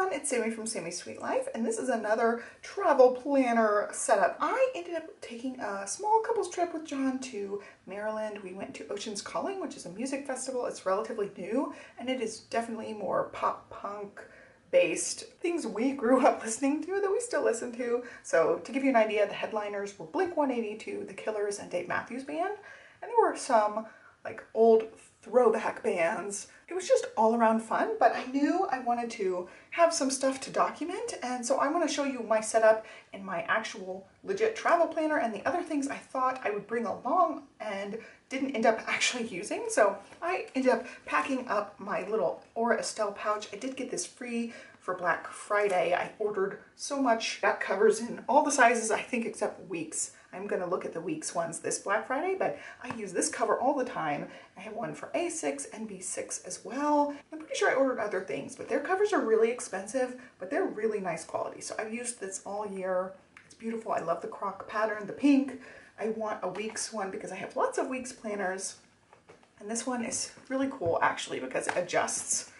everyone, it's Sammy from Sammy's Sweet Life, and this is another travel planner setup. I ended up taking a small couples trip with John to Maryland. We went to Ocean's Calling, which is a music festival. It's relatively new, and it is definitely more pop punk based things we grew up listening to that we still listen to. So to give you an idea, the headliners were Blink-182, The Killers, and Dave Matthews Band, and there were some like old throwback bands. It was just all around fun, but I knew I wanted to have some stuff to document, and so I want to show you my setup in my actual legit travel planner and the other things I thought I would bring along and didn't end up actually using. So I ended up packing up my little Aura Estelle pouch. I did get this free for Black Friday. I ordered so much. That covers in all the sizes, I think, except weeks. I'm going to look at the weeks ones this Black Friday, but I use this cover all the time. I have one for A6 and B6 as well. I'm pretty sure I ordered other things, but their covers are really expensive, but they're really nice quality. So I've used this all year. It's beautiful. I love the croc pattern, the pink. I want a weeks one because I have lots of weeks planners. And this one is really cool actually because it adjusts.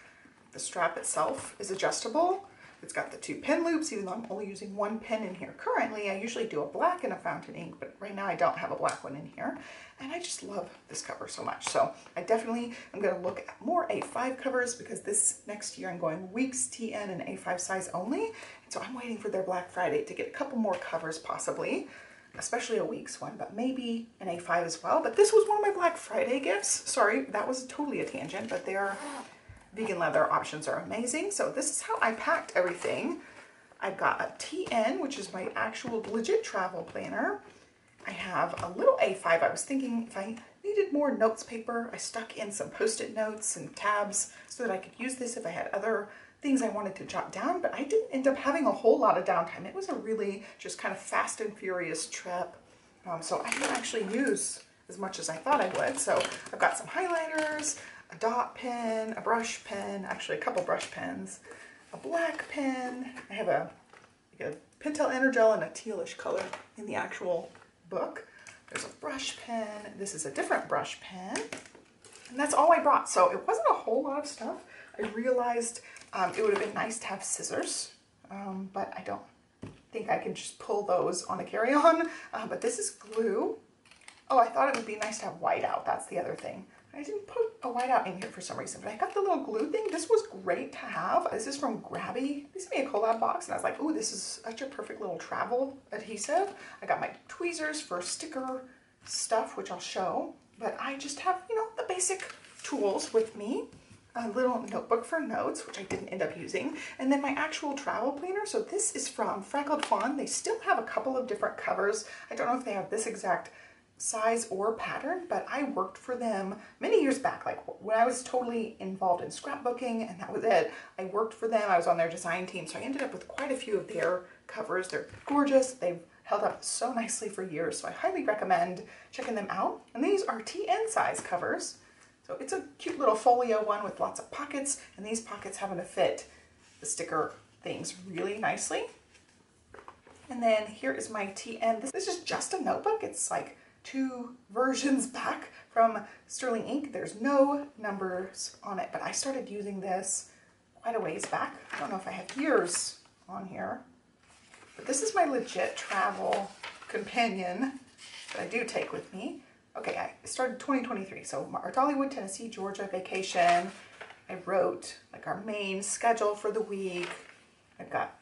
The strap itself is adjustable. It's got the 2 pen loops, even though I'm only using 1 pen in here currently. I usually do a black and a fountain ink, but right now I don't have a black one in here. And I just love this cover so much. So I definitely am going to look at more A5 covers because this next year I'm going weeks TN and A5 size only. And so I'm waiting for their Black Friday to get a couple more covers possibly, especially a weeks one, but maybe an A5 as well. But this was one of my Black Friday gifts. Sorry, that was totally a tangent, but they're vegan leather options are amazing. So this is how I packed everything. I've got a TN, which is my actual legit travel planner. I have a little A5. I was thinking if I needed more notes paper, I stuck in some Post-it notes and tabs so that I could use this if I had other things I wanted to jot down, but I didn't end up having a whole lot of downtime. It was a really just kind of fast and furious trip. So I didn't actually use as much as I thought I would. So I've got some highlighters, a dot pen, a brush pen, actually a couple brush pens, a black pen. I have a Pentel Energel in a tealish color in the actual book. There's a brush pen. This is a different brush pen. And that's all I brought. So it wasn't a whole lot of stuff. I realized it would have been nice to have scissors, but I don't think I can just pull those on a carry-on. But this is glue. Oh, I thought it would be nice to have whiteout. That's the other thing. I didn't put a whiteout in here for some reason, but I got the little glue thing. This was great to have. This is from Grabby. They sent me a collab box, and I was like, oh, this is such a perfect little travel adhesive. I got my tweezers for sticker stuff, which I'll show, but I just have, you know, the basic tools with me. A little notebook for notes, which I didn't end up using, and then my actual travel planner. So this is from Freckled Fawn. They still have a couple of different covers. I don't know if they have this exact size or pattern, but I worked for them many years back, like when I was totally involved in scrapbooking, and that was it. I worked for them. I was on their design team, so I ended up with quite a few of their covers. They're gorgeous. They've held up so nicely for years, so I highly recommend checking them out. And these are TN size covers. So it's a cute little folio one with lots of pockets, and these pockets happen to fit the sticker things really nicely. And then here is my TN. This is just a notebook. It's like 2 versions back from Sterling Ink. There's no numbers on it, but I started using this quite a ways back. I don't know if I have years on here, but this is my legit travel companion that I do take with me. Okay, I started 2023, so our Dollywood, Tennessee, Georgia vacation. I wrote like our main schedule for the week. I've got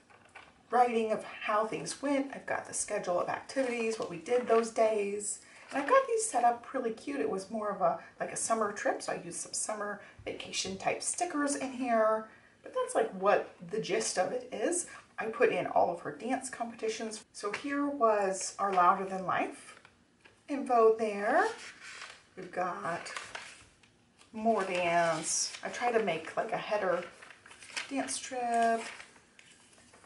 writing of how things went. I've got the schedule of activities, what we did those days. And I've got these set up really cute. It was more of like a summer trip, so I used some summer vacation type stickers in here. But that's like what the gist of it is. I put in all of her dance competitions. So here was our Louder Than Life info there. We've got more dance. I try to make like a header dance strip.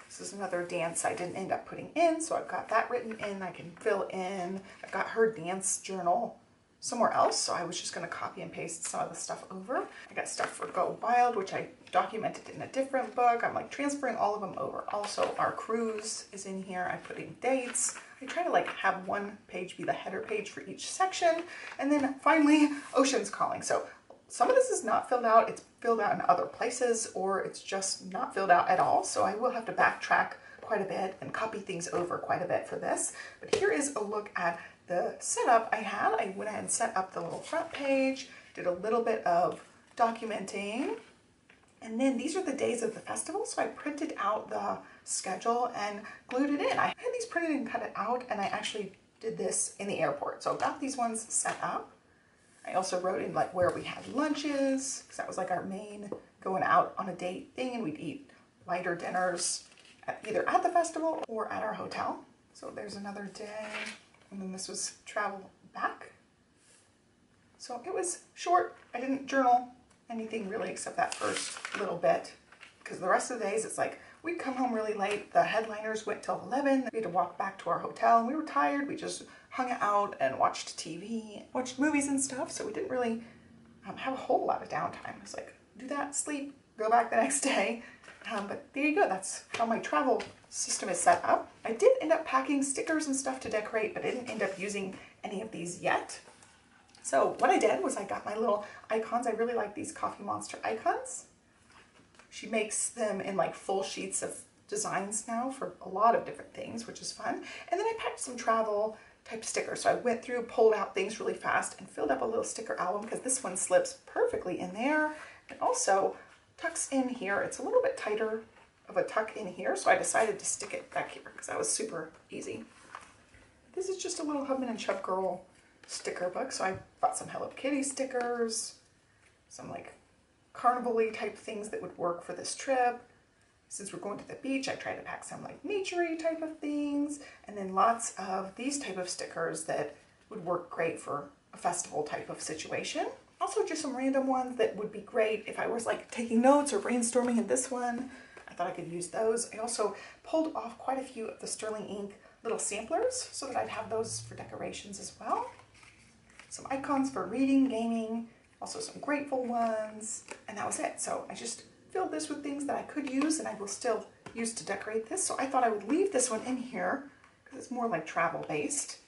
This is another dance I didn't end up putting in, so I've got that written in. I can fill in. I've got her dance journal somewhere else, so I was just going to copy and paste some of the stuff over. I got stuff for Go Wild, which I documented in a different book. I'm like transferring all of them over. Also, our cruise is in here. I put in dates. I try to like have one page be the header page for each section. And then finally, Ocean's Calling. So some of this is not filled out. It's filled out in other places, or it's just not filled out at all. So I will have to backtrack quite a bit and copy things over quite a bit for this. But here is a look at the setup I had. I went ahead and set up the little front page, did a little bit of documenting, and then these are the days of the festival. So I printed out the schedule and glued it in. I had these printed and cut it out, and I actually did this in the airport. So I got these ones set up. I also wrote in like where we had lunches, because that was like our main going out on a date thing, and we'd eat lighter dinners either at the festival or at our hotel. So there's another day, and then this was travel back. So it was short. I didn't journal anything really except that first little bit, because the rest of the days it's like we'd come home really late. The headliners went till 11. We had to walk back to our hotel, and we were tired. We just hung out and watched TV, watched movies and stuff. So we didn't really have a whole lot of downtime. It was like, do that, sleep, go back the next day. But there you go. That's how my travel system is set up. I did end up packing stickers and stuff to decorate, but I didn't end up using any of these yet. So what I did was I got my little icons. I really like these Coffee Monster icons. She makes them in like full sheets of designs now for a lot of different things, which is fun. And then I packed some travel type stickers. So I went through, pulled out things really fast, and filled up a little sticker album, because this one slips perfectly in there. And also tucks in here. It's a little bit tighter of a tuck in here, so I decided to stick it back here because that was super easy. This is just a little Hubman and Chubb Girl sticker book. So I bought some Hello Kitty stickers, some like carnival-y type things that would work for this trip. Since we're going to the beach, I tried to pack some like nature-y type of things, and then lots of these type of stickers that would work great for a festival type of situation. Also just some random ones that would be great if I was like taking notes or brainstorming in this one. I thought I could use those. I also pulled off quite a few of the Sterling Ink little samplers so that I'd have those for decorations as well. Some icons for reading, gaming, also some grateful ones, and that was it. So I just filled this with things that I could use and I will still use to decorate this. So I thought I would leave this one in here because it's more like travel based.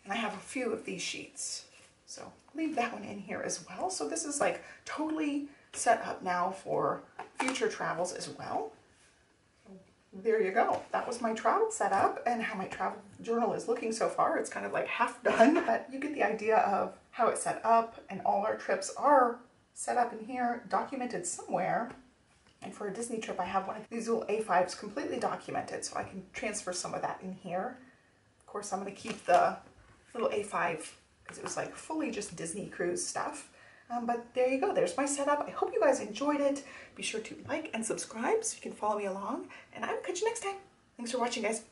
And I have a few of these sheets. So leave that one in here as well. So this is like totally set up now for future travels as well. There you go. That was my travel setup and how my travel journal is looking so far. It's kind of like half done, but you get the idea of how it's set up, and all our trips are set up in here, documented somewhere. And for a Disney trip, I have one of these little A5s completely documented, so I can transfer some of that in here. Of course, I'm going to keep the little A5 because it was like fully just Disney cruise stuff. But there you go. There's my setup. I hope you guys enjoyed it. Be sure to like and subscribe so you can follow me along. And I will catch you next time. Thanks for watching, guys.